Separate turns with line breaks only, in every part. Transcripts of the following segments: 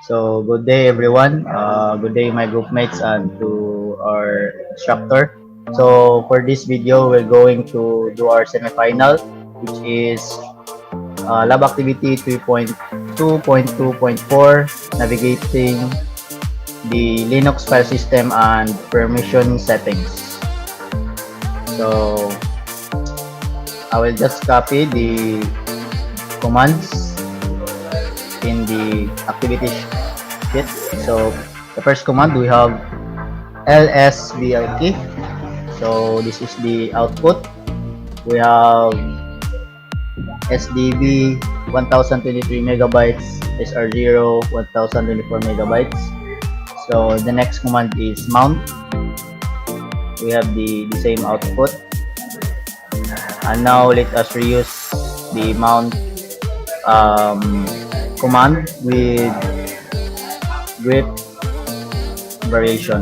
So good day everyone. Good day my group mates and to our instructor. So for this video, we're going to do our semifinal, which is lab activity 3.2.2.4, navigating the Linux file system and permission settings. So I will just copy the commands in the activity sheet. So the first command we have lsbik. So this is the output. We have sdb 1023 megabytes, sr0 1024 megabytes. So the next command is mount. We have the same output. And now let us reuse the mount command with grep variation.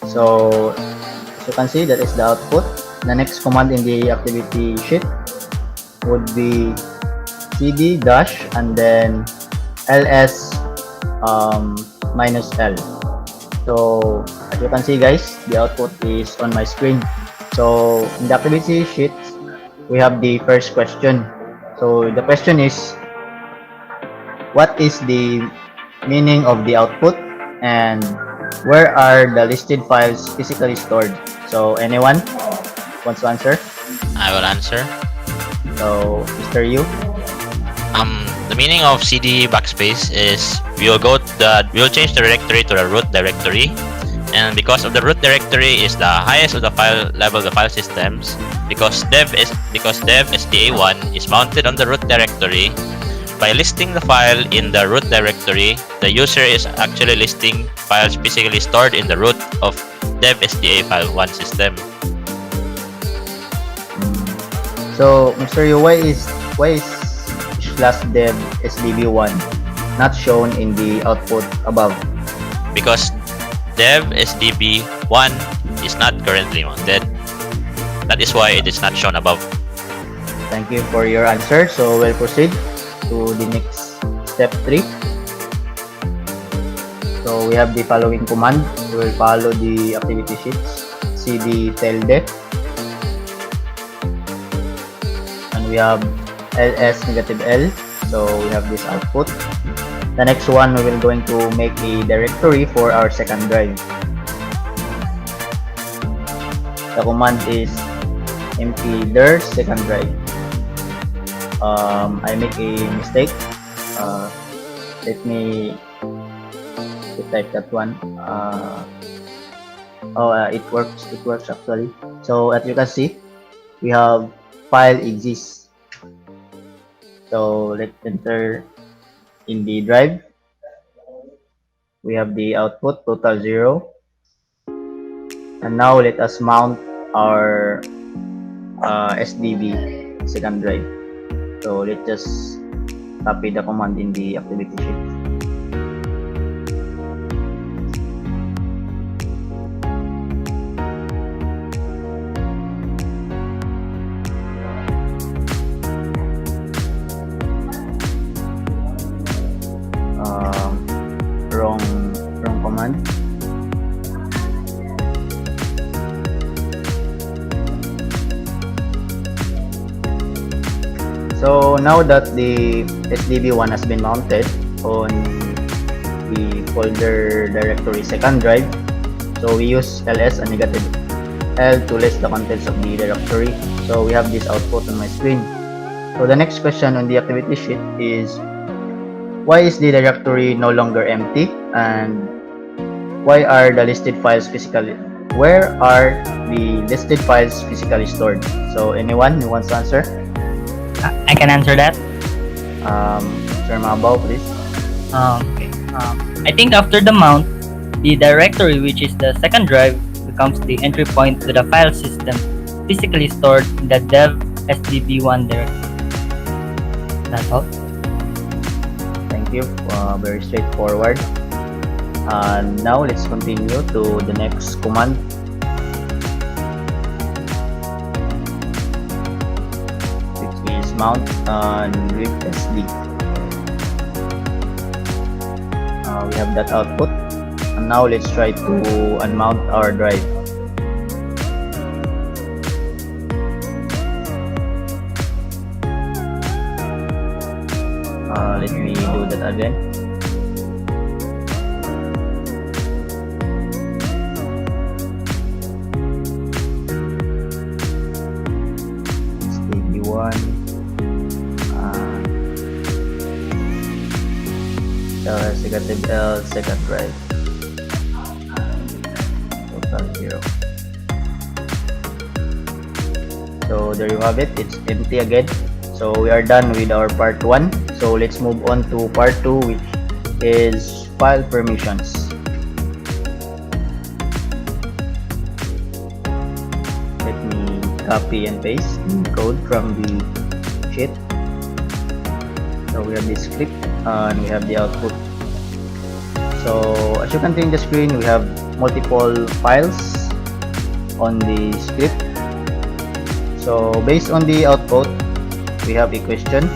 So as you can see, that is the output. The next command in the activity sheet would be cd dash and then ls minus l. So as you can see guys, the output is on my screen. So in the activity sheet, we have the first question. So the question is, what is the meaning of the output and where are the listed files physically stored? So anyone wants to answer?
I will answer.
So Mr. Yu.
The meaning of cd backspace is we'll change the directory to the root directory, and because of the root directory is the highest of the file level of the file systems, because dev sda1 is mounted on the root directory. By listing the file in the root directory, the user is actually listing files physically stored in the root of dev sda file 1 system.
So Mr. Yu, why is slash dev sdb1 not shown in the output above?
Because dev sdb1 is not currently mounted. That is why it is not shown above.
Thank you for your answer. So we'll proceed to the next step 3. So we have the following command. We will follow the activity sheets. cd tilde, and we have ls negative l. So we have this output. The next one, we will going to make a directory for our second drive. The command is mp-dir second drive. I make a mistake. Let me type that one. It works actually. So as you can see, we have file exists. So let's enter in the drive. We have the output total 0. And now let us mount our sdb second drive. So let's just copy the command in the activity sheet. Wrong command. So now that the SDB1 has been mounted on the folder directory second drive, so we use ls and negative l to list the contents of the directory. So we have this output on my screen. So the next question on the activity sheet is, why is the directory no longer empty, and why are the listed files physically? Where are the listed files physically stored? So anyone who wants to answer?
I can answer that.
Sir Mabao, please.
Okay. I think after the mount, the directory, which is the second drive, becomes the entry point to the file system physically stored in the dev sdb1 directory. That's all.
Thank you. Very straightforward. And now let's continue to the next command. mount on with SD. We have that output, and now let's try to unmount our drive. Let me do that again. STB1 negative L second drive, total 0. So there you have it, it's empty again. So we are done with our part 1. So let's move on to part 2, which is file permissions. Let me copy and paste the code from the sheet. So we have this script and we have the output. So as you can see in the screen, we have multiple files on the script. So based on the output, we have a question.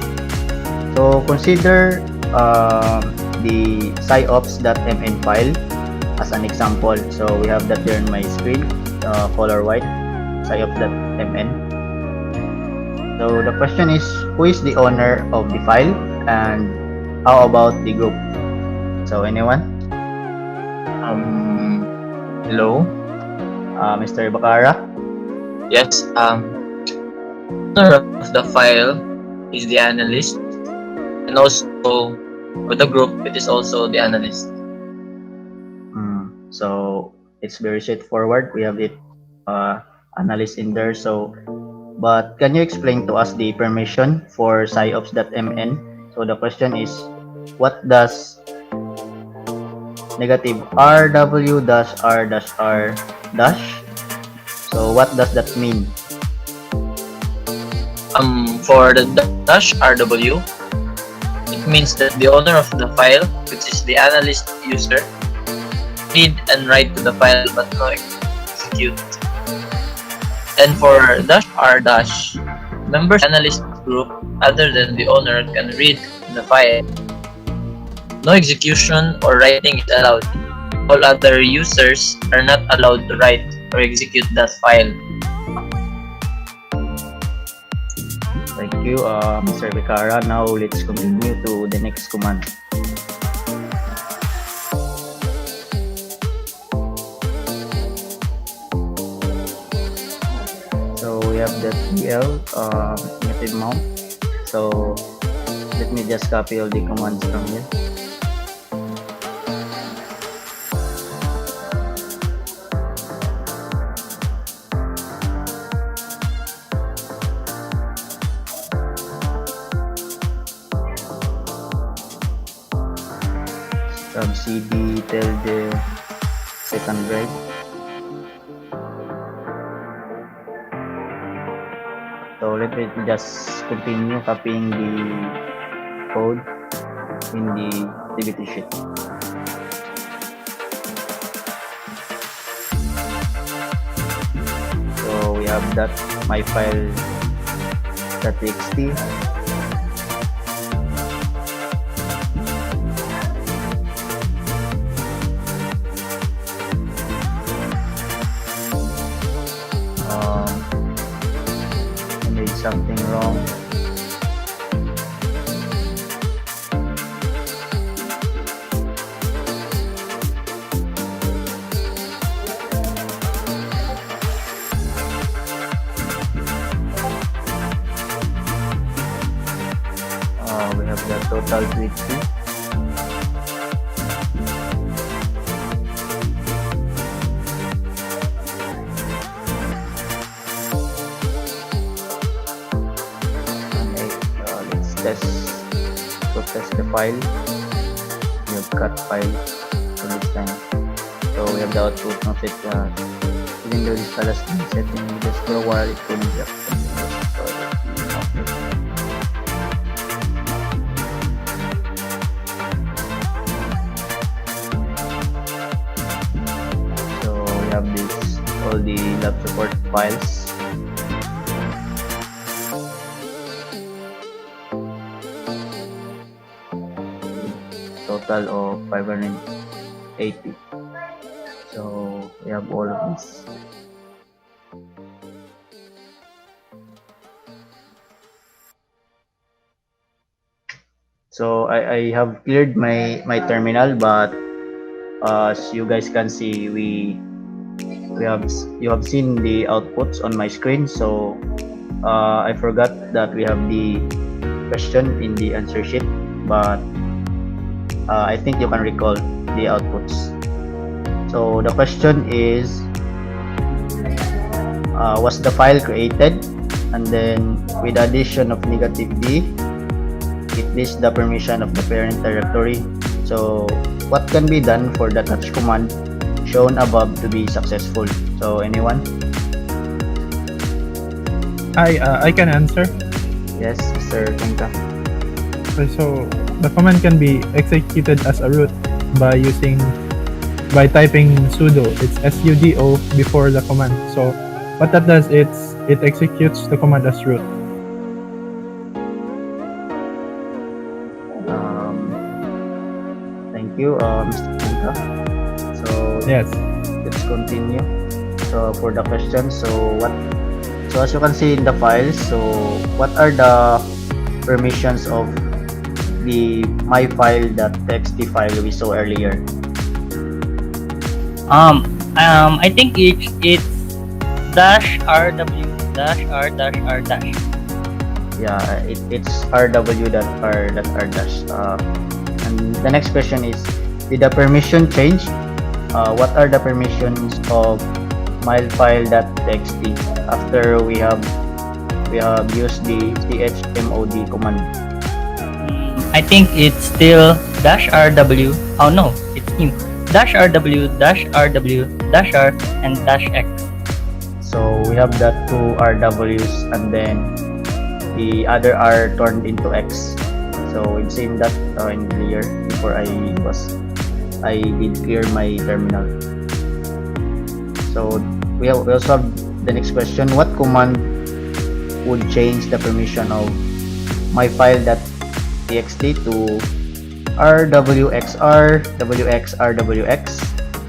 So consider the sciops.mn file as an example. So we have that there on my screen, color white, sciops.mn. So the question is, who is the owner of the file, and how about the group? So anyone?
Hello.
Mr. Ibacarra?
Yes. Owner of the file is the analyst, and also with the group, it is also the analyst.
So it's very straightforward. We have it analyst in there. So, but can you explain to us the permission for sciops.mn? So the question is, what does negative rw dash r dash r dash? So what does that mean?
For the dash rw, it means that the owner of the file, which is the analyst user, read and write to the file but no execute. And for dash r dash, members analyst group other than the owner can read the file. No execution or writing is allowed. All other users are not allowed to write or execute that file.
Thank you, Mr. Ibacarra. Now let's continue to the next command. So we have the TL negative mount. So let me just copy all the commands from here. Sub CD tell the second drive. So let me just continue copying the code in the activity sheet. So we have that my file.txt. I made something wrong. We have the total tweet fee. Let's test the file. We have cut file for this time. So we have the output of it. Even though this file has been set in just for a while, it couldn't be So we have this, all the lab support files. total of 580. So we have all of these. So I have cleared my terminal, but as you guys can see, you have seen the outputs on my screen. So I forgot that we have the question in the answer sheet, but I think you can recall the outputs. So the question is, was the file created? And then with the addition of negative D, it lists the permission of the parent directory. So what can be done for the touch command shown above to be successful? So anyone?
I can answer.
Yes, Mr. Cuenca.
Okay, so the command can be executed as a root by typing sudo. It's sudo before the command. So what that does, it executes the command as root.
Thank you, Mr. Cuenca. So
Yes.
let's continue. So for the question, so as you can see in the files, so what are the permissions of the myfile.txt file we saw earlier?
I think it's -rw -r -r.
Yeah, it's rw.r.r and the next question is, did the permission change? What are the permissions of myfile.txt after we have used the chmod command?
I think it's still -rw. Oh no, it's new. -rw -rw -r and -x.
So we have the two RWs and then the other R turned into X. So we've seen that in clear before I did clear my terminal. So we also have the next question. What command would change the permission of myfile.txt to rwxr wxrwx,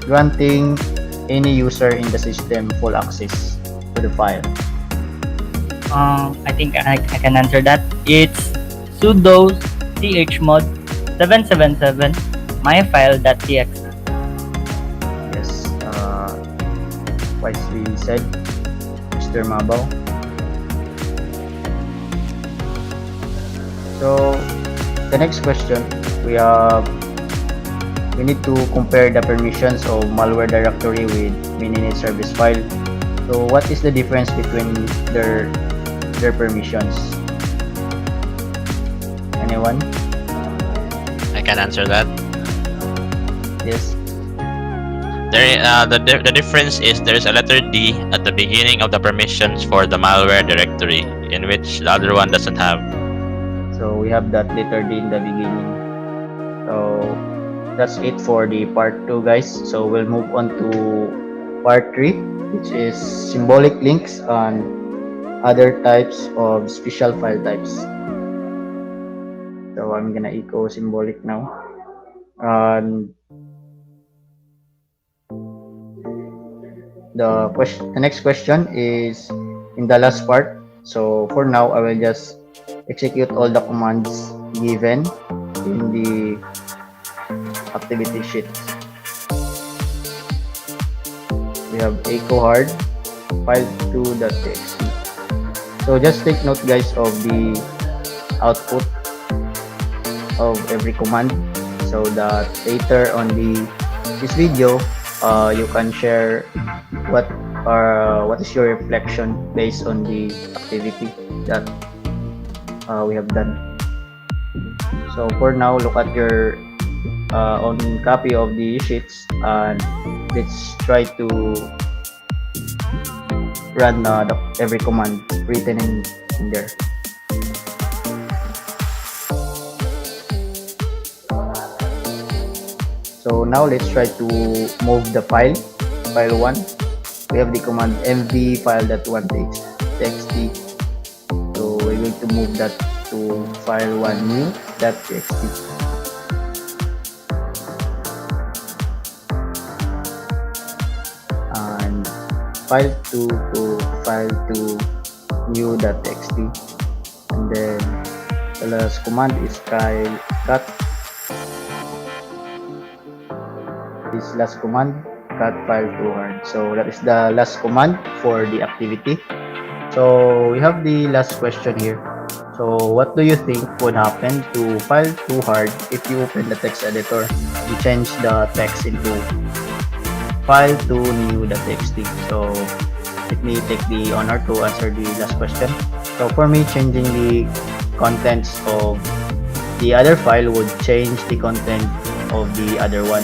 granting any user in the system full access to the file?
I think I can answer that. It's sudo chmod 777 myfile.txt.
Yes, wisely said, Mr. Mabao. So the next question, we need to compare the permissions of malware directory with mininet service file. So what is the difference between their permissions? Anyone?
I can answer that.
Yes.
The difference is there's a letter D at the beginning of the permissions for the malware directory, in which the other one doesn't have.
So we have that letter D in the beginning. So that's it for the part 2, guys. So we'll move on to part 3, which is symbolic links and other types of special file types. So I'm gonna echo symbolic now. And the next question is in the last part. So for now, I will just execute all the commands given in the activity sheet. We have echo hard file2.txt. So just take note, guys, of the output of every command, so that later on this video you can share what is your reflection based on the activity that we have done. So for now, look at your own copy of the sheets and let's try to run every command written in there. So now let's try to move the file 1. We have the command mv file.1txt. So we're going to move that to file1 new.txt. file2 to file2 new.txt, and then the last command is cut this last command, cut file2 hard. So that is the last command for the activity. So we have the last question here. So what do you think would happen to file2 hard if you open the text editor and change the text into file2 new.txt? So let me take the honor to answer the last question. So for me, changing the contents of the other file would change the content of the other one,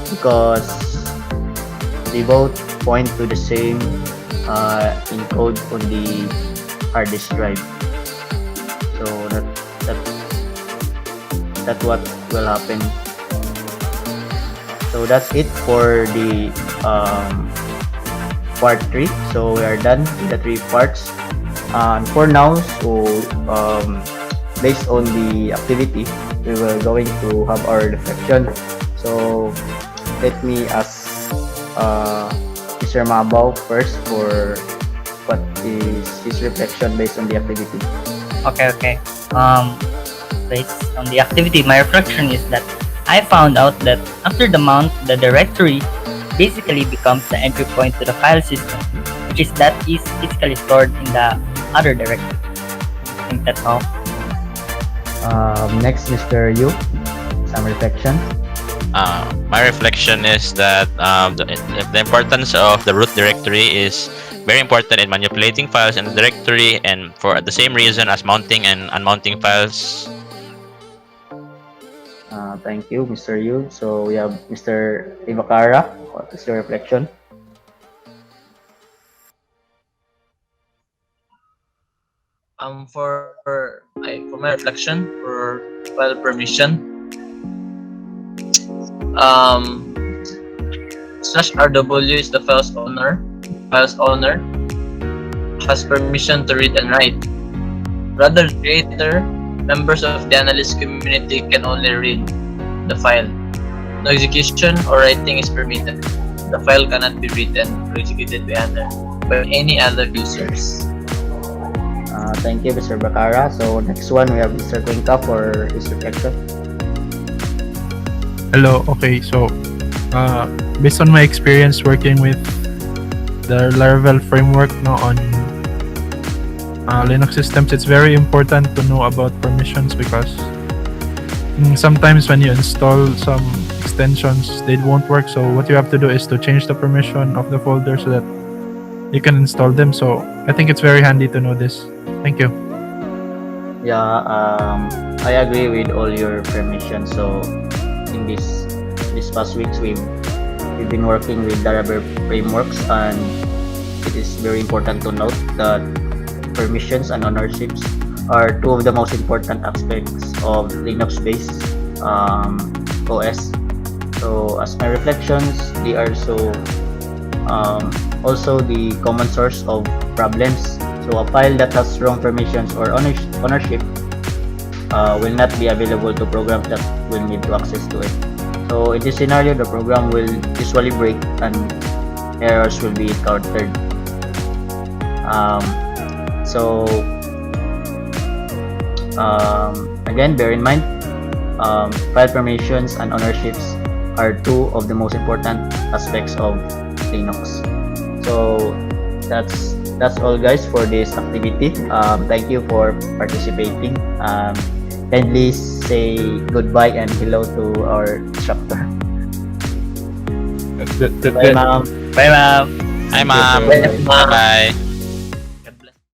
because they both point to the same encode on the hard disk drive. So that's what will happen. So that's it for the part 3. So we are done with the 3 parts. And for now, so based on the activity, we will going to have our reflection. So let me ask Mr. Mabao first for what is his reflection based on the activity.
Okay. Based on the activity, my reflection is that I found out that after the mount, the directory basically becomes the entry point to the file system, which is that is physically stored in the other directory. I think that's all.
Next, Mr. Yu, some reflection.
My reflection is that the importance of the root directory is very important in manipulating files in the directory, and for the same reason as mounting and unmounting files.
Thank you, Mr. Yu. So we have Mr. Ibacarra. What is your reflection?
For my reflection for file permission, /rw is the file's owner. File's owner has permission to read and write. Rather, the creator, members of the analyst community can only read the file. No execution or writing is permitted. The file cannot be written or executed by any other users.
Thank you, Mr. Bacara. So next one, we have Mr. Cuenca for his reflection.
Hello. Okay, so based on my experience working with the Laravel framework on Linux systems, it's very important to know about permissions, because sometimes when you install some extensions, they won't work. So what you have to do is to change the permission of the folder so that you can install them. So I think it's very handy to know this. Thank you.
Yeah, I agree with all your permissions. So in this past weeks, we've been working with Laravel frameworks, and it is very important to note that permissions and ownerships are two of the most important aspects of Linux-based OS. So as my reflections, they are also the common source of problems. So a file that has wrong permissions or ownership will not be available to programs that will need to access to it. So in this scenario, the program will usually break and errors will be encountered. Again, bear in mind, file permissions and ownerships are two of the most important aspects of Linux. So that's all, guys, for this activity. Thank you for participating. Kindly say goodbye and hello to our instructor. Bye, ma'am.
Bye, ma'am.
Hi, ma'am.
Thank you.
Bye.